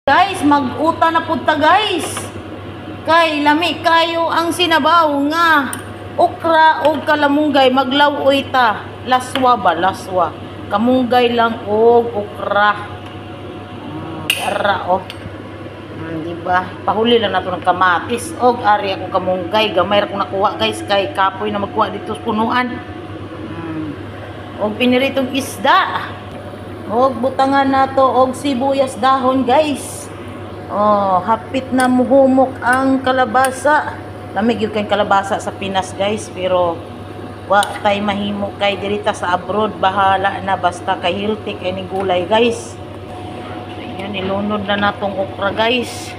Guys, mag-uta na punta guys. Kay lami kayo ang sinabaw nga okra o kalamunggay maglawoy ta. Laswa ba? Laswa. Kamunggay lang o okra. Ara oh. Diba? Pahuli lang nato ng kamatis og ari ako kamunggay. Gamay ra ko nakuha guys kay kapoy na magkuha dito sa punuan. Og piniritong isda. Og butangan nato og sibuyas dahon guys. Oh, hapit na muhumok ang kalabasa. Lamig yung kayong kalabasa sa Pinas guys, pero wa tay mahimo kay dirita sa abroad, bahala na basta kay healthy kay ni gulay guys. Ayan, nilunod na natong okra guys.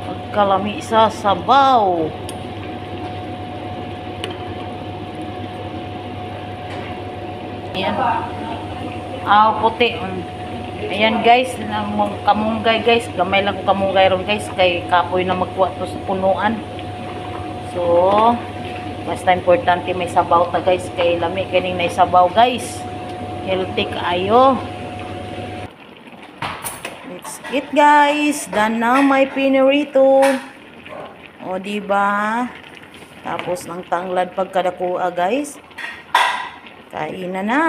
Pagkalami sa sabaw. Ayan. Puti. Ayan guys, kamunggay guys. Gamay lang ko kamunggay ron guys. Kay kapoy na magkuha to sa punuan. So, basta importante may sabaw ta guys. Kay lami kaning may sabaw guys. Healthy kaayo. Let's eat guys. Done na may pinirito. O diba? Tapos ng tanglad pagkadakuha guys. Kain na na.